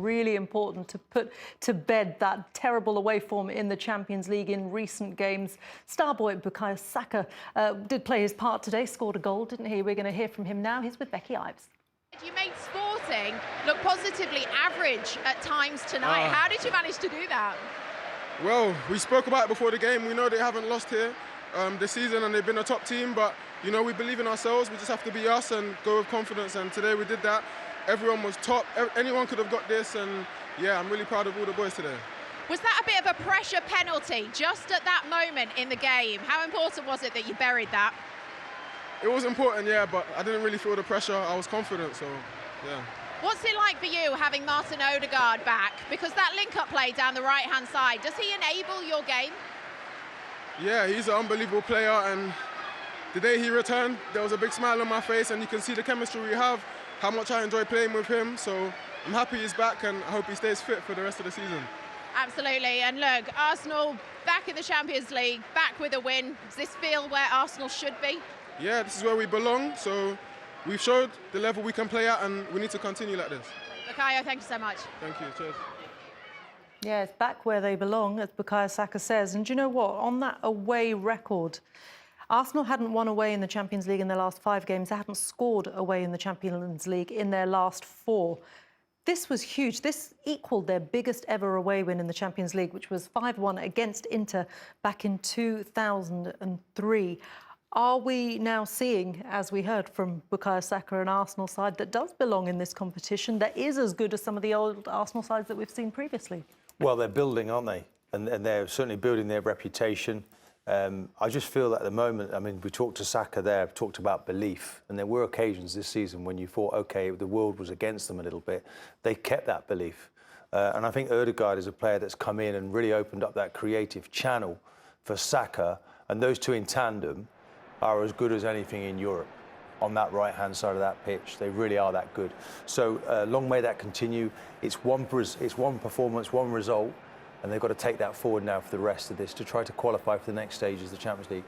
really important to put to bed that terrible away form in the Champions League in recent games. Star boy Bukayo Saka did play his part today, scored a goal, didn't he? We're going to hear from him now. He's with Becky Ives. You made Sporting look positively average at times tonight. How did you manage to do that? Well, we spoke about it before the game. We know they haven't lost here this season and they've been a top team, but you know, we believe in ourselves. We just have to be us and go with confidence, and today we did that. Everyone was top. Anyone could have got this, and yeah, I'm really proud of all the boys today. Was that a bit of a pressure penalty just at that moment in the game? How important was it that you buried that? It was important, yeah, but I didn't really feel the pressure. I was confident, so yeah. What's it like for you having Martin Odegaard back? Because that link-up play down the right-hand side, does he enable your game? Yeah, he's an unbelievable player, and the day he returned, there was a big smile on my face, and you can see the chemistry we have, how much I enjoy playing with him. So I'm happy he's back, and I hope he stays fit for the rest of the season. Absolutely, and look, Arsenal back in the Champions League, back with a win. Does this feel where Arsenal should be? Yeah, this is where we belong, so we've showed the level we can play at, and we need to continue like this. Bukayo, thank you so much. Thank you, cheers. Yeah, it's back where they belong, as Bukayo Saka says. And do you know what? On that away record, Arsenal hadn't won away in the Champions League in their last 5 games. They hadn't scored away in the Champions League in their last 4. This was huge. This equalled their biggest ever away win in the Champions League, which was 5-1 against Inter back in 2003. Are we now seeing, as we heard from Bukayo Saka, an Arsenal side that does belong in this competition, that is as good as some of the old Arsenal sides that we've seen previously? Well, they're building, aren't they? And they're certainly building their reputation. I just feel that at the moment, I mean, we talked to Saka there, talked about belief, and there were occasions this season when you thought, OK, the world was against them a little bit. They kept that belief. And I think Odegaard is a player that's come in and really opened up that creative channel for Saka, and those two in tandem are as good as anything in Europe on that right-hand side of that pitch. They really are that good. So long may that continue. It's one performance, one result, and they've got to take that forward now for the rest of this to try to qualify for the next stages of the Champions League.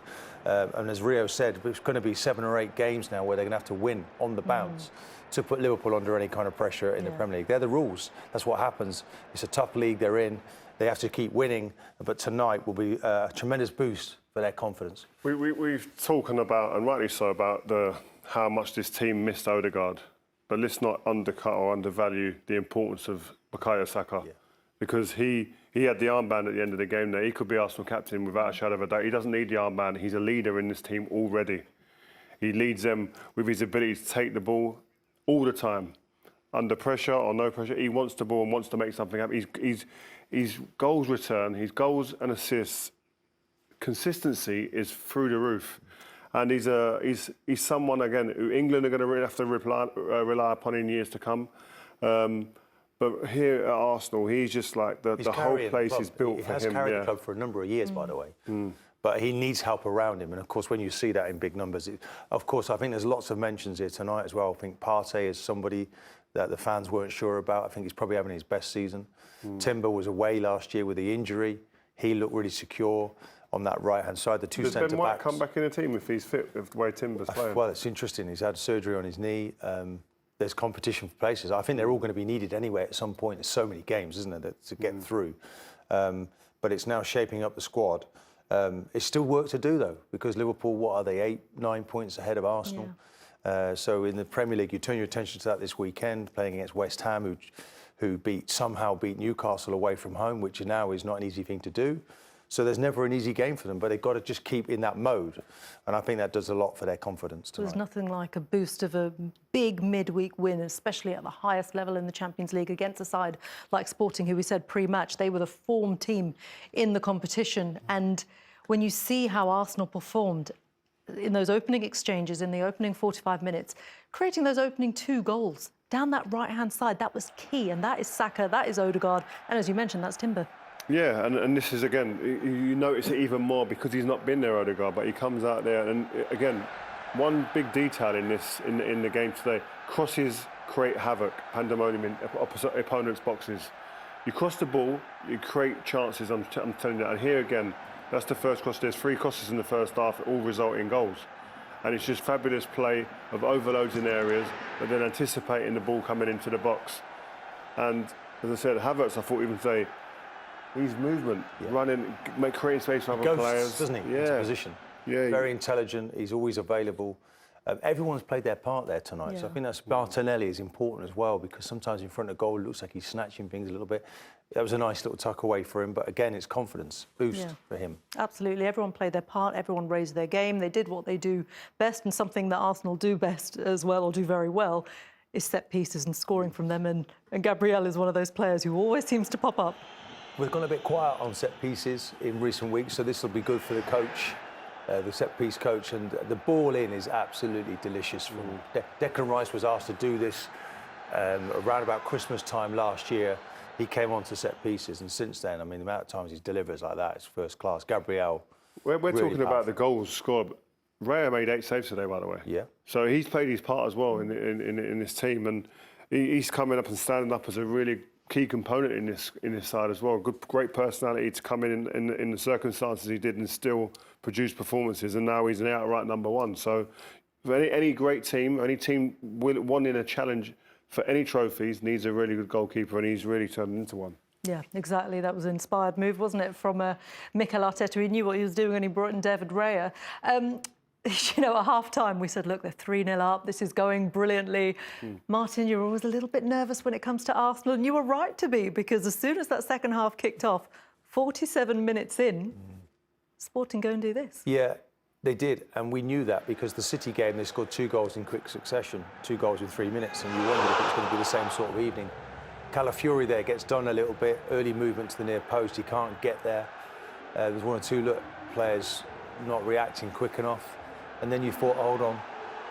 And as Rio said, it's going to be 7 or 8 games now where they're going to have to win on the bounce to put Liverpool under any kind of pressure in the Premier League. They're the rules. That's what happens. It's a tough league they're in. They have to keep winning, but tonight will be a tremendous boost for their confidence. We've talking about, and rightly so, about how much this team missed Odegaard. But let's not undercut or undervalue the importance of Bukayo Saka. Yeah. Because he had the armband at the end of the game there. He could be Arsenal captain without a shadow of a doubt. He doesn't need the armband. He's a leader in this team already. He leads them with his ability to take the ball all the time. Under pressure or no pressure, he wants the ball and wants to make something happen. His goals return, his goals and assists, consistency is through the roof. And he's someone, again, who England are going to really have to rely upon in years to come. But here at Arsenal, he's just like the whole place is built for him. He has carried the club for a number of years, by the way. But he needs help around him. And, of course, when you see that in big numbers, of course, I think there's lots of mentions here tonight as well. I think Partey is somebody that the fans weren't sure about. I think he's probably having his best season. Timber was away last year with the injury. He looked really secure on that right-hand side. The two centre-backs. Ben White come back in the team if he's fit, with the way Timber's playing? Well, it's interesting. He's had surgery on his knee. There's competition for places. I think they're all going to be needed anyway at some point. There's so many games, isn't there, to get through. But it's now shaping up the squad. It's still work to do, though, because Liverpool, what are they, 8, 9 points ahead of Arsenal? Yeah. So in the Premier League, you turn your attention to that this weekend, playing against West Ham, who somehow beat Newcastle away from home, which now is not an easy thing to do. So there's never an easy game for them, but they've got to just keep in that mode. And I think that does a lot for their confidence tonight. There's nothing like a boost of a big midweek win, especially at the highest level in the Champions League against a side like Sporting, who we said pre-match, they were the form team in the competition. And when you see how Arsenal performed in those opening exchanges, in the opening 45 minutes, creating those opening 2 goals down that right-hand side, that was key. And that is Saka, that is Odegaard. And as you mentioned, that's Timber. Yeah, and this is, again, you notice it even more because he's not been there, Odegaard, but he comes out there. And, again, one big detail in the game today, crosses create havoc, pandemonium in opposite opponents' boxes. You cross the ball, you create chances, I'm telling you. And here, again, that's the first cross. There's 3 crosses in the first half, all result in goals. And it's just fabulous play of overloads in areas, but then anticipating the ball coming into the box. And as I said, Havertz, I thought even say, his movement, running, creating space for other Ghosts, players. doesn't he? Yeah. Into position. Yeah. Very intelligent. He's always available. Everyone's played their part there tonight. So I think that's Martinelli is important as well, because sometimes in front of goal it looks like he's snatching things a little bit. That was a nice little tuck away for him. But again, it's confidence boost for him. Absolutely. Everyone played their part. Everyone raised their game. They did what they do best, and something that Arsenal do best as well, or do very well, is set pieces and scoring from them. And Gabriel is one of those players who always seems to pop up. We've gone a bit quiet on set pieces in recent weeks, so this will be good for the coach. The set-piece coach, and the ball in is absolutely delicious. Declan Rice was asked to do this around about Christmas time last year. He came on to set pieces, and since then, I mean, the amount of times he's delivers like that is first class. Gabriel. We're really talking about powerful. the goals scored. Raya made 8 saves today, by the way. Yeah. So he's played his part as well in this team, and he's coming up and standing up as a really key component in this side as well. Great personality to come in the circumstances he did and still produce performances. And now he's an outright number one. So, for any great team, any team wanting a challenge for any trophies needs a really good goalkeeper, and he's really turned into one. Yeah, exactly. That was an inspired move, wasn't it, from Mikel Arteta? He knew what he was doing when he brought in David Raya. You know, at half-time, we said, look, they're 3-0 up. This is going brilliantly. Martin, you're always a little bit nervous when it comes to Arsenal, and you were right to be, because as soon as that second half kicked off, 47 minutes in, Sporting go and do this. Yeah, they did, and we knew that because the City game, they scored 2 goals in quick succession, 2 goals in 3 minutes, and you wondered if it was going to be the same sort of evening. Calafiori there gets done a little bit, early movement to the near post, he can't get there. There's 1 or 2 players not reacting quick enough. And then you thought, hold on,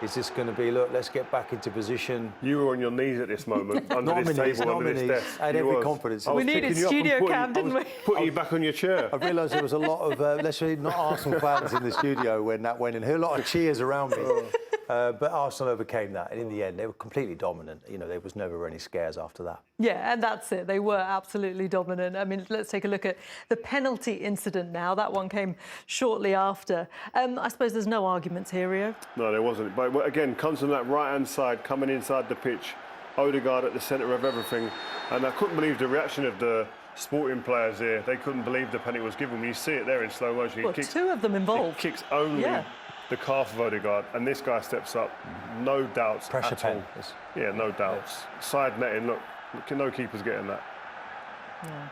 is this going to be, look, let's get back into position. You were on your knees at this moment, under this table, under this desk. I had every confidence. We needed studio cam, didn't we? Putting you back on your chair. I realised there was a lot of, let's say, not Arsenal fans in the studio when that went in. A lot of cheers around me. But Arsenal overcame that, and in the end, they were completely dominant. You know, there was never any scares after that. Yeah, and that's it. They were absolutely dominant. I mean, let's take a look at the penalty incident now. That one came shortly after. I suppose there's no arguments here, Rio. No, there wasn't. But again, comes from that right-hand side, coming inside the pitch. Odegaard at the centre of everything. And I couldn't believe the reaction of the Sporting players here. They couldn't believe the penalty was given. When you see it there in slow motion, Well, 2 of them involved. He kicks only the calf of Odegaard, and this guy steps up. No doubts Pressure at all. pen. Yeah, no doubts. Side netting, look, no keeper's getting that. Yeah,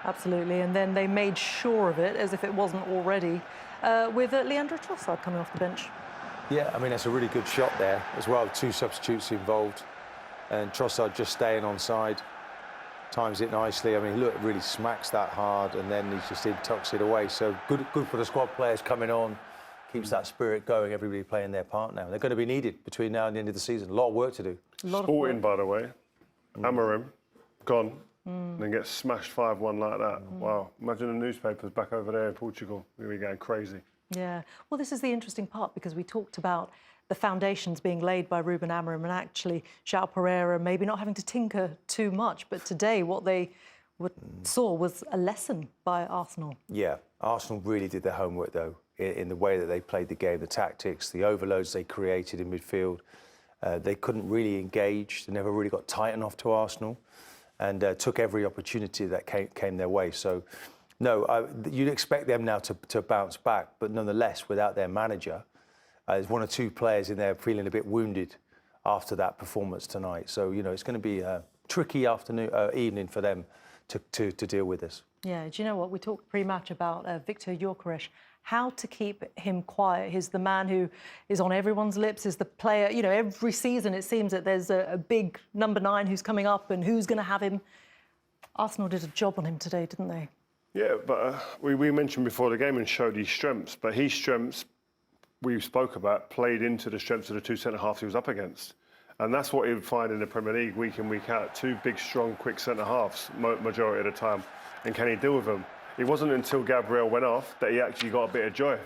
absolutely. And then they made sure of it, as if it wasn't already, with Leandro Trossard coming off the bench. Yeah, I mean, that's a really good shot there as well. 2 substitutes involved. And Trossard just staying on side. Times it nicely. I mean, look, really smacks that hard, and then he just tucks it away. So good for the squad players coming on. Keeps that spirit going, everybody playing their part now. They're going to be needed between now and the end of the season. A lot of work to do. Sporting, by the way, Amorim, gone, then gets smashed 5-1 like that. Wow. Imagine the newspapers back over there in Portugal. We're going crazy. Yeah. Well, this is the interesting part, because we talked about the foundations being laid by Ruben Amorim, and actually João Pereira maybe not having to tinker too much. But today, what they saw was a lesson by Arsenal. Yeah, Arsenal really did their homework, though, in the way that they played the game, the tactics, the overloads they created in midfield. They couldn't really engage. They never really got tight enough to Arsenal, and took every opportunity that came their way. So, no, you'd expect them now to bounce back, but nonetheless, without their manager, there's 1 or 2 players in there feeling a bit wounded after that performance tonight. So, you know, it's going to be a tricky evening for them to deal with this. Yeah, do you know what? We talked pre-match about Victor Gyökeres, how to keep him quiet. He's the man who is on everyone's lips, is the player, you know, every season it seems that there's a big number 9 who's coming up and who's going to have him. Arsenal did a job on him today, didn't they? Yeah, but we mentioned before the game and showed his strengths, but his strengths, we spoke about, played into the strengths of the 2 centre-halves he was up against. And that's what he would find in the Premier League week in, week out. 2 big, strong, quick centre-halves majority of the time. And can he deal with them? It wasn't until Gabriel went off that he actually got a bit of joy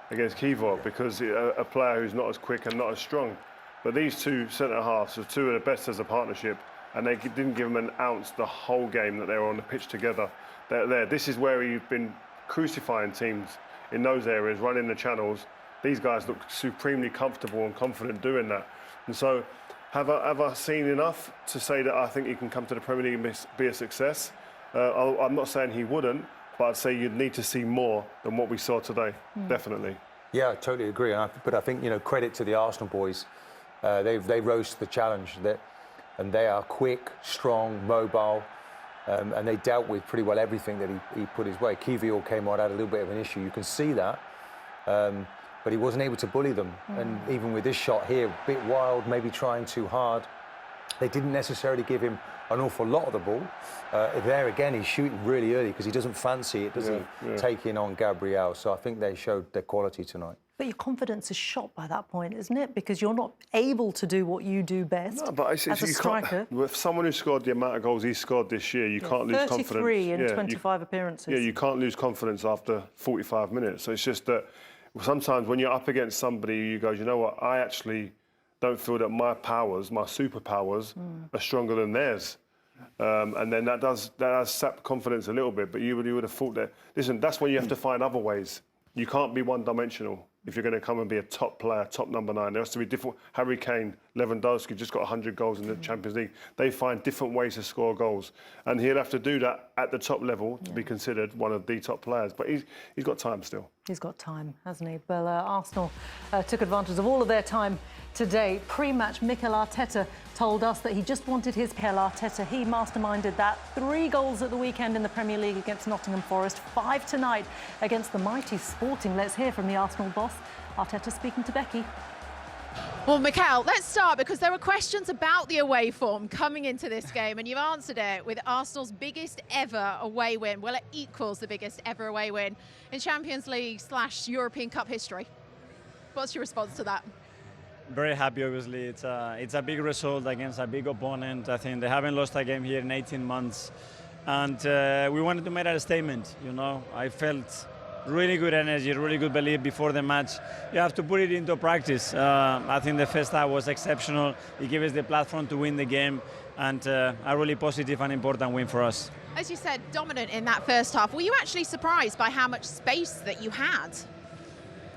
against Kivor, because a player who's not as quick and not as strong. But these 2 centre-halves are 2 of the best as a partnership, and they didn't give him an ounce the whole game that they were on the pitch together. They're there. This is where he's been crucifying teams in those areas, running the channels. These guys look supremely comfortable and confident doing that. And so Have I seen enough to say that I think he can come to the Premier League and be a success? I'm not saying he wouldn't, but I'd say you'd need to see more than what we saw today, definitely. Yeah, I totally agree. But I think, credit to the Arsenal boys. They rose to the challenge, and they are quick, strong, mobile, and they dealt with pretty well everything that he put his way. Kiwior came on, had a little bit of an issue. You can see that. But he wasn't able to bully them. And even with this shot here, a bit wild, maybe trying too hard. They didn't necessarily give him an awful lot of the ball. There again, he's shooting really early because he doesn't fancy it, does he? Taking on Gabriel. So I think they showed their quality tonight. But your confidence is shot by that point, isn't it? Because you're not able to do what you do best as a striker. With someone who scored the amount of goals he scored this year, you can't lose confidence. 33 in 25 appearances. Yeah, you can't lose confidence after 45 minutes. So it's just that sometimes when you're up against somebody, you go, you know what, I actually don't feel that my powers, my superpowers, are stronger than theirs. And then that does sap confidence a little bit. But you would have thought that, listen, that's when you have to find other ways. You can't be one-dimensional if you're going to come and be a top player, top number 9. There has to be different. Harry Kane, Lewandowski just got 100 goals in the Champions League. They find different ways to score goals. And he'll have to do that at the top level to be considered one of the top players. But he's got time still. He's got time, hasn't he? Well, Arsenal took advantage of all of their time today. Pre-match, Mikel Arteta told us that he just wanted his Mikel Arteta. He masterminded that. 3 goals at the weekend in the Premier League against Nottingham Forest. 5 tonight against the mighty Sporting. Let's hear from the Arsenal boss. Arteta speaking to Becky. Well, Mikel, let's start because there were questions about the away form coming into this game, and you've answered it with Arsenal's biggest ever away win. Well, it equals the biggest ever away win in Champions League / European Cup history. What's your response to that? Very happy, obviously. It's a big result against a big opponent. I think they haven't lost a game here in 18 months. And we wanted to make a statement, I felt really good energy, really good belief before the match. You have to put it into practice. I think the first half was exceptional. It gave us the platform to win the game, and a really positive and important win for us. As you said, dominant in that first half. Were you actually surprised by how much space that you had?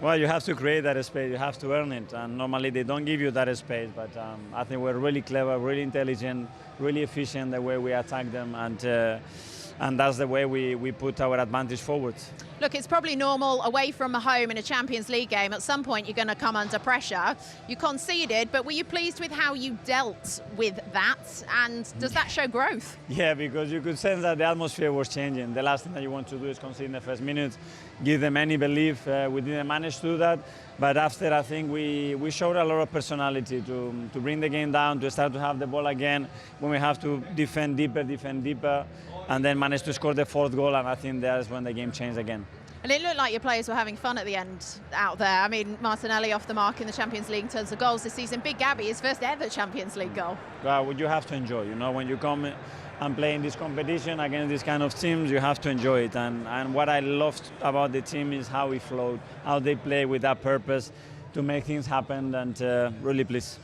Well, you have to create that space. You have to earn it, and normally they don't give you that space. But I think we're really clever, really intelligent, really efficient the way we attack them, and that's the way we put our advantage forward. Look, it's probably normal away from home in a Champions League game. At some point, you're going to come under pressure. You conceded, but were you pleased with how you dealt with that? And does that show growth? Yeah, because you could sense that the atmosphere was changing. The last thing that you want to do is concede in the first minute, give them any belief. We didn't manage to do that. But after, I think we showed a lot of personality to bring the game down, to start to have the ball again when we have to defend deeper, and then manage to score the 4th goal. And I think that's when the game changed again. And it looked like your players were having fun at the end out there. I mean, Martinelli off the mark in the Champions League in terms of goals this season. Big Gabby, his first ever Champions League goal. Well, you have to enjoy, when you come and play in this competition against these kind of teams, you have to enjoy it. And what I loved about the team is how we flowed, how they play with that purpose to make things happen, and really pleased.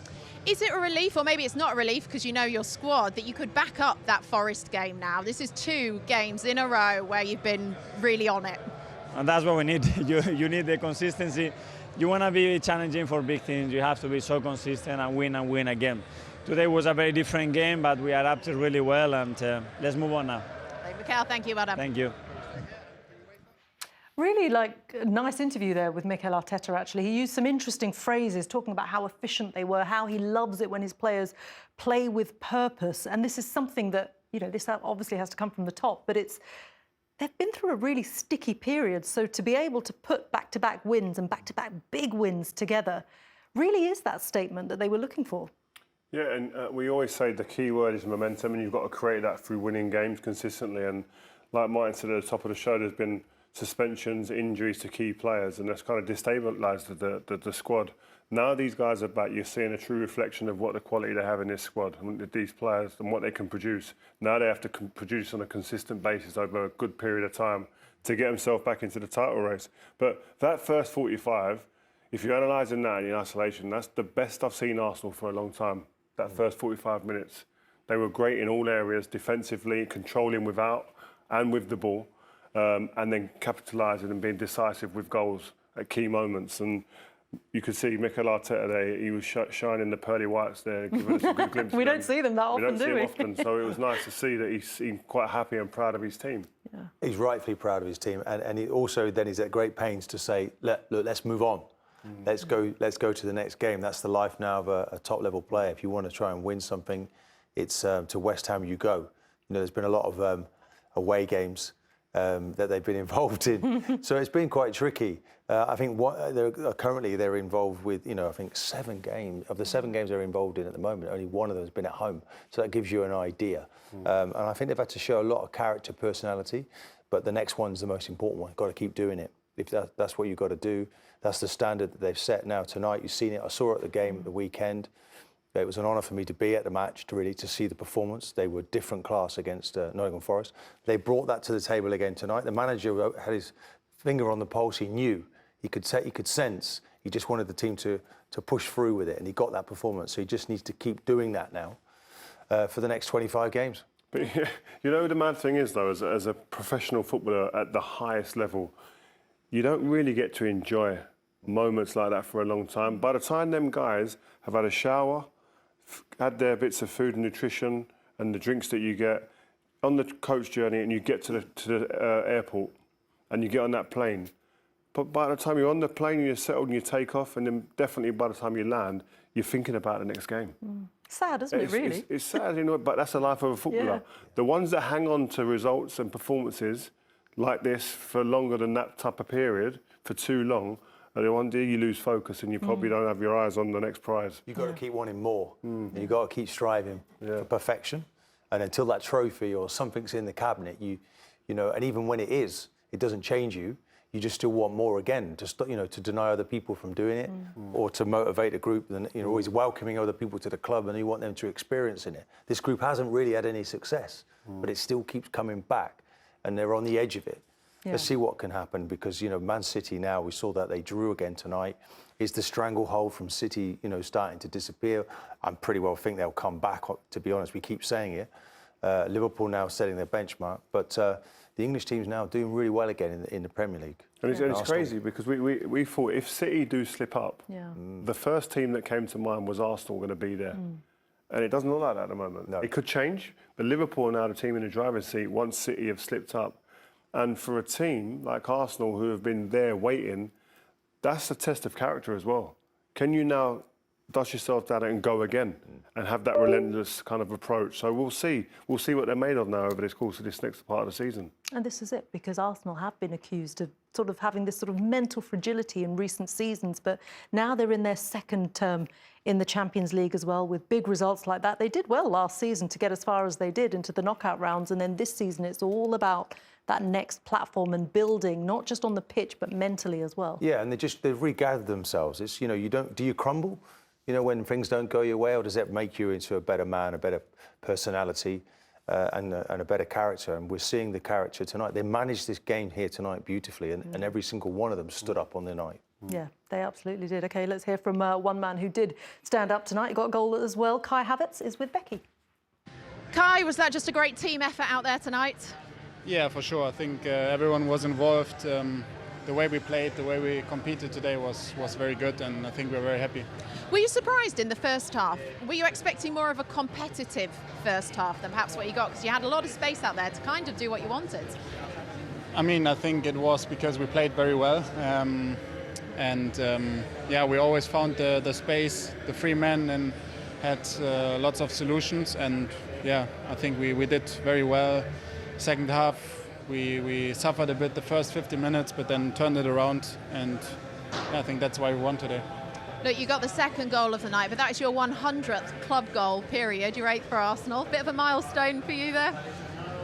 Is it a relief, or maybe it's not a relief because you know your squad, that you could back up that Forest game now? This is 2 games in a row where you've been really on it. And that's what we need. You need the consistency. You want to be challenging for big things. You have to be so consistent and win again. Today was a very different game, but we adapted really well, and let's move on now. Mikel, thank you, madam. Thank you. Really, a nice interview there with Mikel Arteta, actually. He used some interesting phrases, talking about how efficient they were, how he loves it when his players play with purpose. And this is something that, this obviously has to come from the top, but they've been through a really sticky period. So to be able to put back-to-back wins and back-to-back big wins together really is that statement that they were looking for. Yeah, and we always say the key word is momentum, and you've got to create that through winning games consistently. And like Martin said at the top of the show, there's been suspensions, injuries to key players, and that's kind of destabilised the squad. Now these guys are back, you're seeing a true reflection of what the quality they have in this squad, and these players, and what they can produce. Now they have to produce on a consistent basis over a good period of time to get themselves back into the title race. But that first 45, if you're analysing that in isolation, that's the best I've seen Arsenal for a long time, that first 45 minutes. They were great in all areas, defensively, controlling without and with the ball. And then capitalising and being decisive with goals at key moments. And you could see Mikel Arteta there. He was shining the pearly whites there, giving us a good glimpse. We don't see them that often, we don't see do we? them often, so it was nice to see that he seemed quite happy and proud of his team. Yeah. He's rightfully proud of his team, and he also then is at great pains to say, look, let's move on. Let's go to the next game. That's the life now of a top-level player. If you want to try and win something, it's to West Ham you go. You know, there's been a lot of away games that they've been involved in, so it's been quite tricky. I think currently they're involved with, you know, I think 7 games. Of the 7 games they're involved in at the moment, only one of them has been at home. So that gives you an idea. And I think they've had to show a lot of character, personality, but the next one's the most important one. Got to keep doing it. If that's what you've got to do, that's the standard that they've set now tonight. You've seen it. I saw it at the game at the weekend. It was an honour for me to be at the match, to see the performance. They were different class against Nottingham Forest. They brought that to the table again tonight. The manager had his finger on the pulse. He knew. He could sense. He just wanted the team to push through with it, and he got that performance. So he just needs to keep doing that now for the next 25 games. But you know, the mad thing is, though, as a professional footballer at the highest level, you don't really get to enjoy moments like that for a long time. By the time them guys have had a shower, had their bits of food and nutrition and the drinks that you get on the coach journey, and you get to the airport and you get on that plane. But by the time you're on the plane, you're settled and you take off, and then definitely by the time you land, you're thinking about the next game. Sad, isn't it, really? It's sad, you know, but that's the life of a footballer. Yeah. The ones that hang on to results and performances like this for longer than that type of period, for too long, and then one day you lose focus and you probably don't have your eyes on the next prize. You've got to keep wanting more. And you've got to keep striving for perfection. And until that trophy or something's in the cabinet, you know, and even when it is, it doesn't change you. You just still want more again, to deny other people from doing it, or to motivate a group, and always welcoming other people to the club, and you want them to experience in it. This group hasn't really had any success, but it still keeps coming back, and they're on the edge of it. Yeah. Let's see what can happen, because Man City now, we saw that they drew again tonight. Is the stranglehold from City, starting to disappear? I pretty well think they'll come back. To be honest, we keep saying it. Liverpool now setting their benchmark, but the English team's now doing really well again in the Premier League. And it's crazy, because we thought if City do slip up, the first team that came to mind was Arsenal going to be there. And it doesn't look like that at the moment. No. It could change, but Liverpool are now the team in the driver's seat once City have slipped up. And for a team like Arsenal, who have been there waiting, that's a test of character as well. Can you now dust yourself down and go again and have that relentless kind of approach? So we'll see what they're made of now over this course of this next part of the season. And this is it, because Arsenal have been accused of sort of having this sort of mental fragility in recent seasons, but now they're in their second term in the Champions League as well, with big results like that. They did well last season to get as far as they did into the knockout rounds, and then this season it's all about that next platform and building, not just on the pitch, but mentally as well. Yeah, and they've regathered themselves. It's, do you crumble? When things don't go your way, or does that make you into a better man, a better personality, and a better character? And we're seeing the character tonight. They managed this game here tonight beautifully, and every single one of them stood up on the night. Yeah, they absolutely did. OK, let's hear from one man who did stand up tonight. He got a goal as well. Kai Havertz is with Becky. Kai, was that just a great team effort out there tonight? Yeah, for sure. I think everyone was involved. The way we played, the way we competed today was very good, and I think we're very happy. Were you surprised in the first half? Were you expecting more of a competitive first half than perhaps what you got? Because you had a lot of space out there to kind of do what you wanted. I mean, I think it was because we played very well. We always found the space, the free men, and had lots of solutions. And yeah, I think we did very well. Second half, we suffered a bit the first 50 minutes, but then turned it around, and I think that's why we won today. Look, you got the second goal of the night, but that's your 100th club goal, period. You're 8th for Arsenal. Bit of a milestone for you there?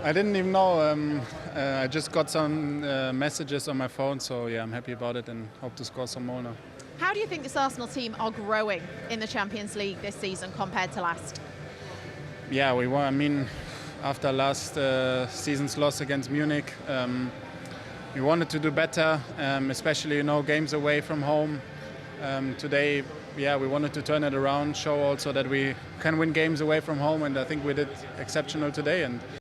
I didn't even know. I just got some messages on my phone, so yeah, I'm happy about it and hope to score some more now. How do you think this Arsenal team are growing in the Champions League this season compared to last? Yeah, we won. I mean, after last season's loss against Munich, we wanted to do better, especially games away from home. Today, yeah, we wanted to turn it around, show also that we can win games away from home, and I think we did exceptional today. And